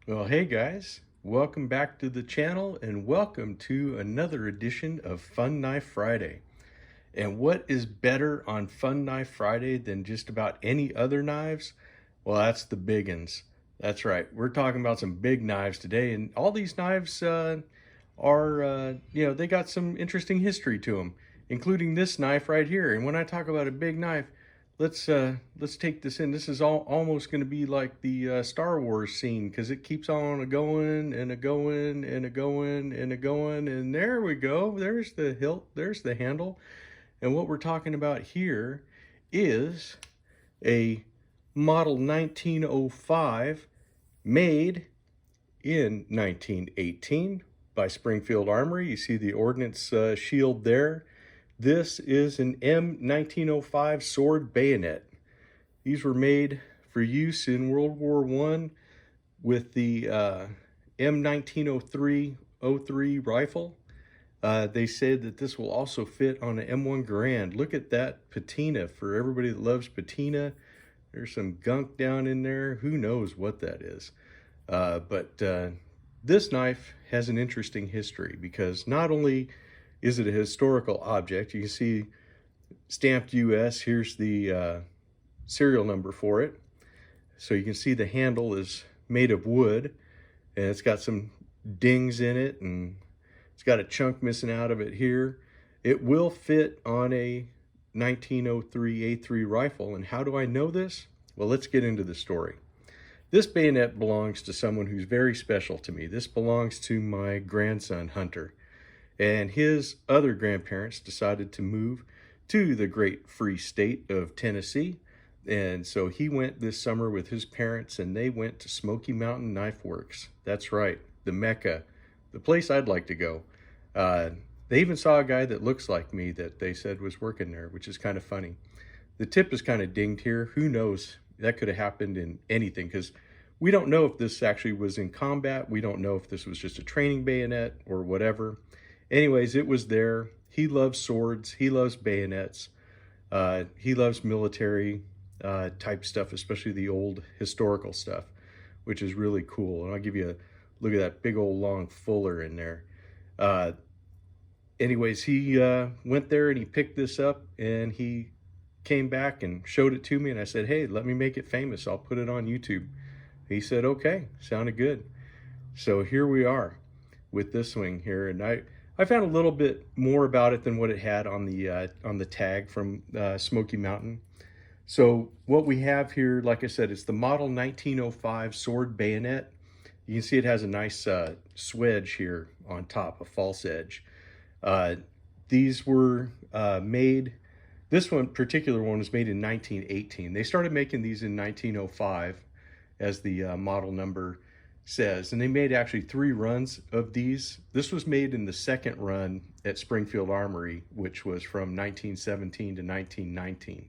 Well, hey guys, welcome back to the channel and welcome to another edition of Fun Knife Friday. And what is better on Fun Knife Friday than just about any other knives? Well, that's the big uns. That's right. We're talking about some big knives today, and all these knives they got some interesting history to them, including this knife right here. And when I talk about a big knife, let's take this in. This is almost going to be like the Star Wars scene because it keeps on a going and a going and a going and a going, and there we go. There's the hilt. There's the handle. And what we're talking about here is a model 1905 made in 1918 by Springfield Armory. You see the ordnance shield there. This is an M1905 sword bayonet. These were made for use in World War I with the M1903 rifle. They said that this will also fit on an M1 Garand. Look at that patina. For everybody that loves patina, there's some gunk down in there. Who knows what that is? But this knife has an interesting history because not only is it a historical object, you can see stamped US. Here's the serial number for it. So you can see the handle is made of wood and it's got some dings in it and it's got a chunk missing out of it here. It will fit on a 1903 A3 rifle. And how do I know this? Well, let's get into the story. This bayonet belongs to someone who's very special to me. This belongs to my grandson, Hunter. And his other grandparents decided to move to the great free state of Tennessee. And so he went this summer with his parents and they went to Smoky Mountain Knife Works. That's right, the Mecca, the place I'd like to go. They even saw a guy that looks like me that they said was working there, which is kind of funny. The tip is kind of dinged here. Who knows? That could have happened in anything because we don't know if this actually was in combat. We don't know if this was just a training bayonet or whatever. Anyways, it was there. He loves swords. He loves bayonets. He loves military type stuff, especially the old historical stuff, which is really cool. And I'll give you a look at that big old long Fuller in there. Anyways, he went there and he picked this up and he came back and showed it to me. And I said, hey, let me make it famous. I'll put it on YouTube. He said, okay, sounded good. So here we are with this wing here. And I found a little bit more about it than what it had on the tag from Smoky Mountain. So what we have here, like I said, it's the model 1905 sword bayonet. You can see it has a nice swedge here on top, a false edge. These were made, this particular one was made in 1918. They started making these in 1905 as the model number says, and they made actually 3 runs of these. This was made in the second run at Springfield Armory, which was from 1917 to 1919.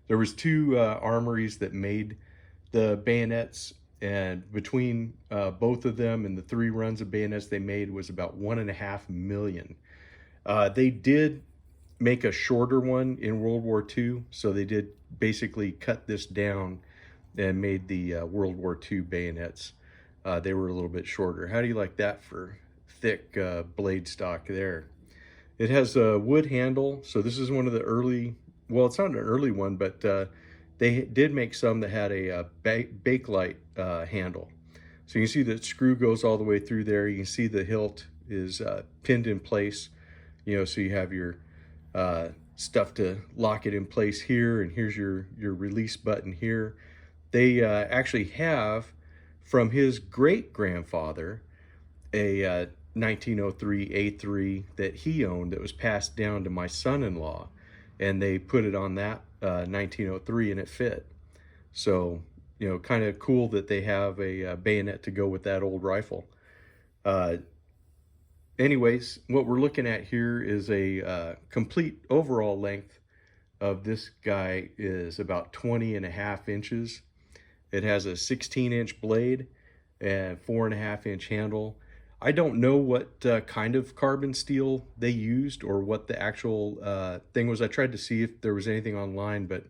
There was 2 armories that made the bayonets, and between both of them and the 3 runs of bayonets they made was about 1.5 million. They did make a shorter one in World War II, so they did basically cut this down and made the World War II bayonets. They were a little bit shorter. How do you like that for thick blade stock there? It has a wood handle, so this is one of the early, well, it's not an early one, but they did make some that had a Bakelite handle. So you can see the screw goes all the way through there. You can see the hilt is pinned in place, so you have your stuff to lock it in place here, and here's your release button here. They actually have, from his great-grandfather, a 1903 A3 that he owned that was passed down to my son-in-law, and they put it on that 1903 and it fit. So, kind of cool that they have a bayonet to go with that old rifle. Anyways, what we're looking at here is a complete overall length of this guy is about 20.5 inches. It has a 16-inch blade and 4.5-inch handle. I don't know what kind of carbon steel they used or what the actual thing was. I tried to see if there was anything online, but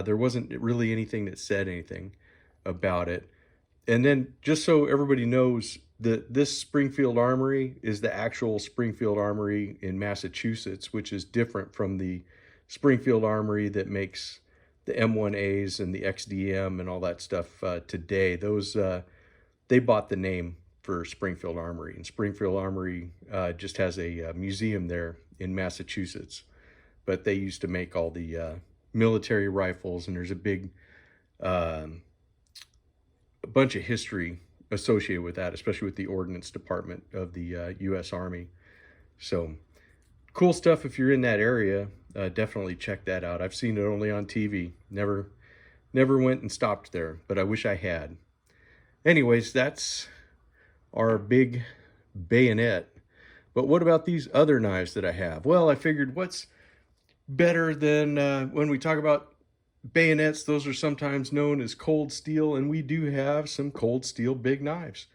there wasn't really anything that said anything about it. And then just so everybody knows that this Springfield Armory is the actual Springfield Armory in Massachusetts, which is different from the Springfield Armory that makes the M1As and the XDM and all that stuff today. Those they bought the name for Springfield Armory, and Springfield Armory just has a museum there in Massachusetts. But they used to make all the military rifles, and there's a big a bunch of history associated with that, especially with the Ordnance Department of the U.S. Army. So cool stuff. If you're in that area, definitely check that out. I've seen it only on TV. Never went and stopped there, but I wish I had. Anyways, that's our big bayonet. But what about these other knives that I have? Well, I figured what's better than when we talk about bayonets, those are sometimes known as cold steel, and we do have some cold steel big knives.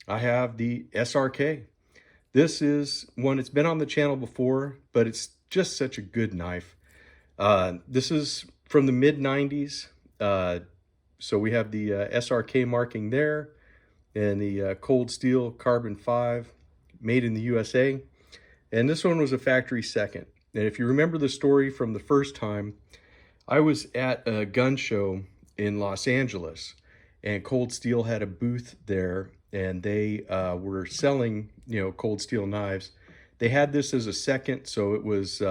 I have the SRK. This is one, it's been on the channel before, but it's just such a good knife. This is from the mid-90s. So we have the SRK marking there, and the cold steel carbon 5, made in the USA. And this one was a factory second. And if you remember the story from the first time, I was at a gun show in Los Angeles, and Cold Steel had a booth there, and they were selling, cold steel knives. They had this as a second, so it was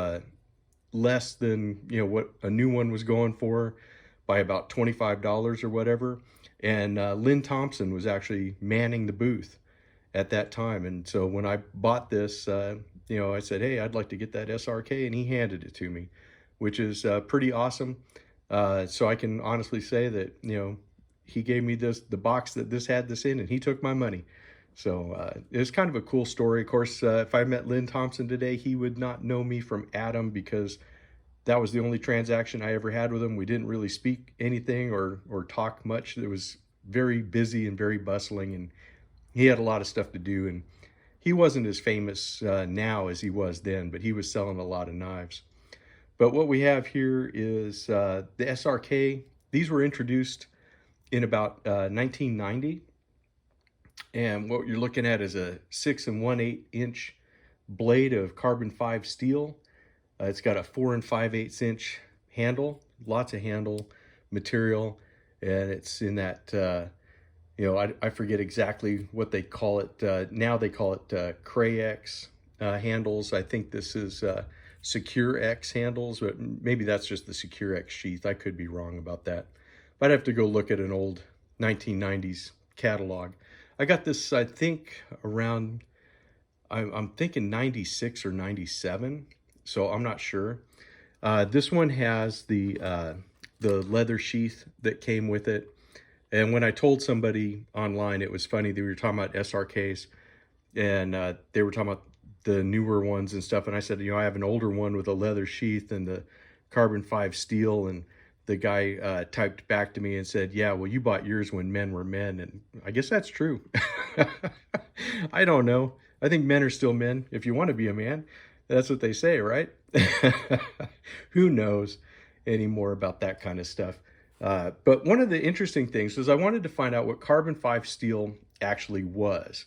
less than, what a new one was going for by about $25 or whatever. And Lynn Thompson was actually manning the booth at that time. And so when I bought this, I said, hey, I'd like to get that SRK, and he handed it to me, which is pretty awesome. So I can honestly say that, he gave me the box that this had this in, and he took my money. So it was kind of a cool story. Of course, if I met Lynn Thompson today, he would not know me from Adam, because that was the only transaction I ever had with him. We didn't really speak anything or talk much. It was very busy and very bustling, and he had a lot of stuff to do. And he wasn't as famous now as he was then, but he was selling a lot of knives. But what we have here is the SRK. These were introduced in about 1990. And what you're looking at is a 6 1/8 inch blade of carbon 5 steel. It's got a 4 5/8 inch handle, lots of handle material. And it's in that, I forget exactly what they call it. Now they call it Cray-X handles. I think this is Secure X handles, but maybe that's just the Secure X sheath. I could be wrong about that. But I'd have to go look at an old 1990s catalog. I got this, I think, around, I'm thinking 96 or 97, so I'm not sure. This one has the leather sheath that came with it. And when I told somebody online, it was funny. They were talking about SRKs, and they were talking about the newer ones and stuff. And I said, I have an older one with a leather sheath and the carbon 5 steel. And the guy typed back to me and said, yeah, well, you bought yours when men were men. And I guess that's true. I don't know. I think men are still men. If you want to be a man, that's what they say, right? Who knows anymore about that kind of stuff. But one of the interesting things was I wanted to find out what carbon 5 steel actually was.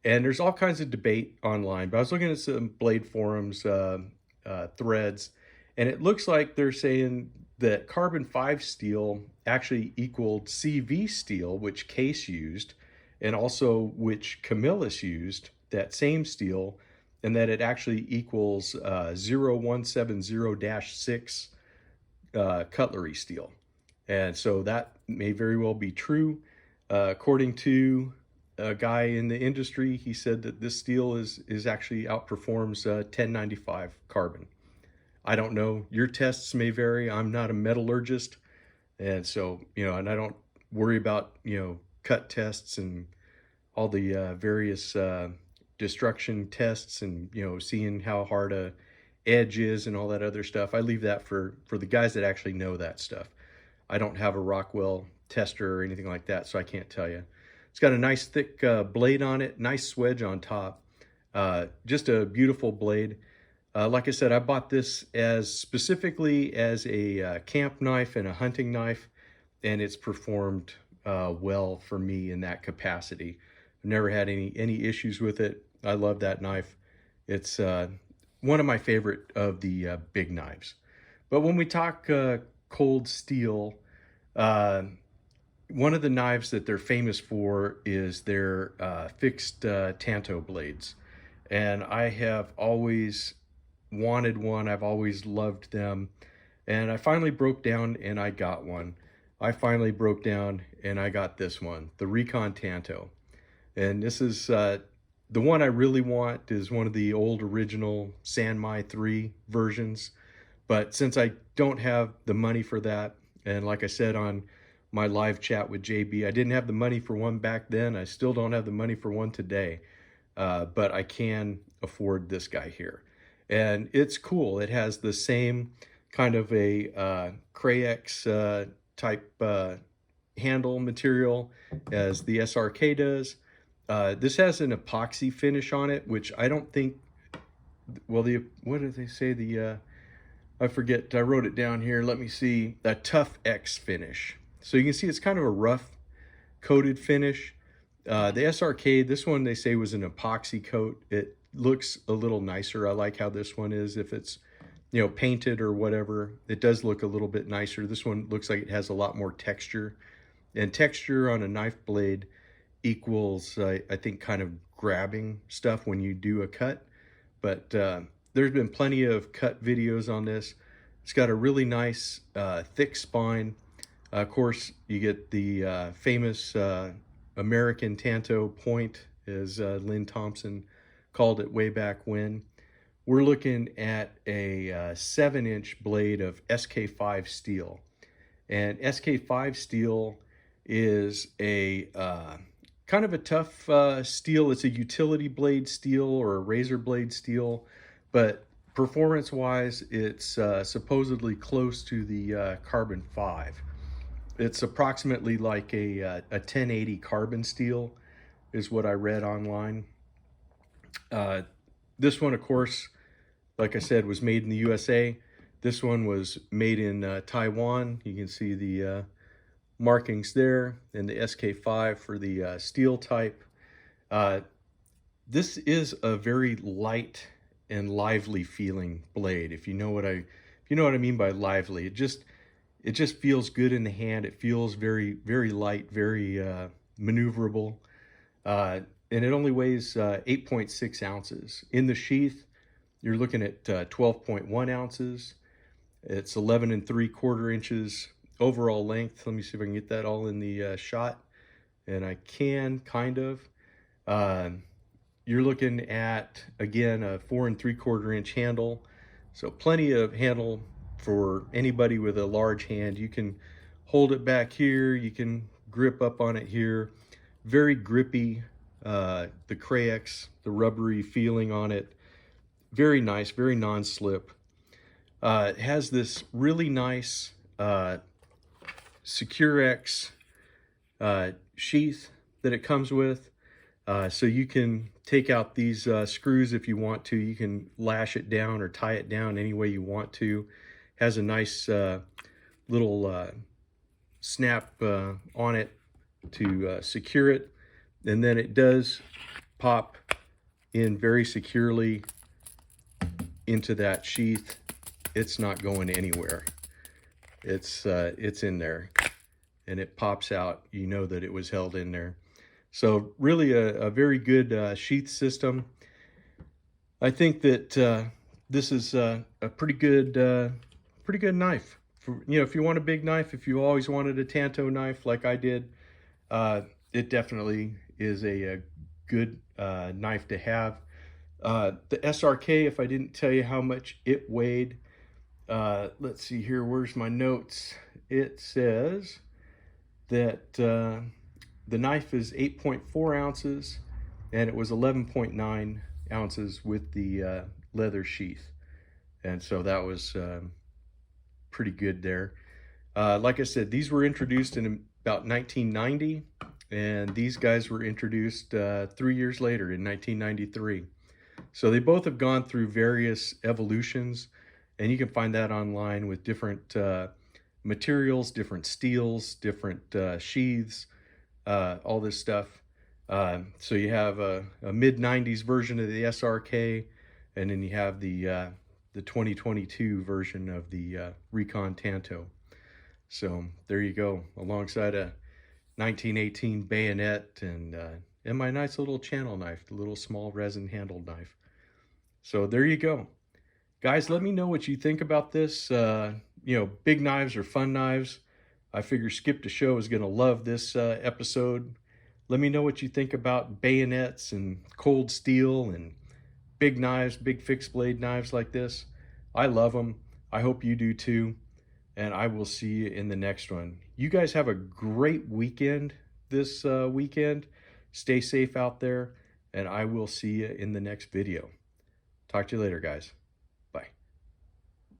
And there's all kinds of debate online, but I was looking at some blade forums, threads, and it looks like they're saying that carbon 5 steel actually equaled CV steel, which Case used, and also which Camillus used, that same steel, and that it actually equals 0170-6 cutlery steel. And so that may very well be true. According to a guy in the industry, he said that this steel is actually outperforms 1095 carbon. I don't know. Your tests may vary. I'm not a metallurgist. And so, and I don't worry about, cut tests and all the various destruction tests and, seeing how hard a edge is and all that other stuff. I leave that for the guys that actually know that stuff. I don't have a Rockwell tester or anything like that, so I can't tell you. It's got a nice thick blade on it, nice swedge on top. Just a beautiful blade. Like I said, I bought this specifically as a camp knife and a hunting knife, and it's performed well for me in that capacity. I've never had any issues with it. I love that knife. It's one of my favorite of the big knives. But when we talk cold steel, uh, one of the knives that they're famous for is their fixed Tanto blades. And I have always wanted one. I've always loved them. And I finally broke down and I got one. I finally broke down and I got this one, the Recon Tanto. And this is the one I really want is one of the old original Sanmai 3 versions. But since I don't have the money for that, and like I said on my live chat with JB, I didn't have the money for one back then. I still don't have the money for one today. But I can afford this guy here. And it's cool. It has the same kind of a Crayex type handle material as the SRK does. This has an epoxy finish on it, which I don't think, well, what did they say? I forget, I wrote it down here. Let me see, a Tough X finish. So you can see it's kind of a rough coated finish. The SRK, this one they say was an epoxy coat. It looks a little nicer. I like how this one is. If it's, painted or whatever, it does look a little bit nicer. This one looks like it has a lot more texture. And texture on a knife blade equals, I think, kind of grabbing stuff when you do a cut. But there's been plenty of cut videos on this. It's got a really nice thick spine. Of course, you get the famous American Tanto point, as Lynn Thompson called it way back when. We're looking at a 7-inch blade of SK5 steel. And SK5 steel is a kind of a tough steel. It's a utility blade steel or a razor blade steel, but performance-wise, it's supposedly close to the carbon 5. It's approximately like a 1080 carbon steel is what I read online. This one, of course, like I said, was made in the USA. This one was made in Taiwan. You can see the markings there, and the SK5 for the steel type. This is a very light and lively feeling blade. If you know what I mean by lively, it just feels good in the hand. It feels very, very light, very maneuverable. And it only weighs 8.6 ounces. In the sheath, you're looking at 12.1 ounces. It's 11 3/4 inches overall length. Let me see if I can get that all in the shot. And I can, kind of. You're looking at, again, a 4 3/4 inch handle. So plenty of handle for anybody with a large hand. You can hold it back here. You can grip up on it here. Very grippy. The Crayex, the rubbery feeling on it. Very nice, very non-slip. It has this really nice Securex sheath that it comes with. So you can take out these screws if you want to. You can lash it down or tie it down any way you want to. Has a nice little snap on it to secure it. And then it does pop in very securely into that sheath. It's not going anywhere. It's in there, and it pops out. You know that it was held in there. So really a very good sheath system. I think that this is a pretty good knife. If you want a big knife, if you always wanted a Tanto knife like I did, it definitely is a good knife to have. The SRK, if I didn't tell you how much it weighed, let's see here, where's my notes? It says that the knife is 8.4 ounces and it was 11.9 ounces with the leather sheath. And so that was pretty good there. Like I said, these were introduced in about 1990, and these guys were introduced 3 years later in 1993. So they both have gone through various evolutions, and you can find that online with different materials, different steels, different sheaths, all this stuff. So you have a mid-90s version of the SRK, and then you have the 2022 version of the Recon Tanto. So there you go, alongside a 1918 bayonet and my nice little channel knife, the little small resin handled knife. So there you go. Guys, let me know what you think about this. Big knives are fun knives. I figure Skip the Show is going to love this episode. Let me know what you think about bayonets and cold steel and big knives, big fixed blade knives like this. I love them. I hope you do too. And I will see you in the next one. You guys have a great weekend this weekend. Stay safe out there, and I will see you in the next video. Talk to you later, guys.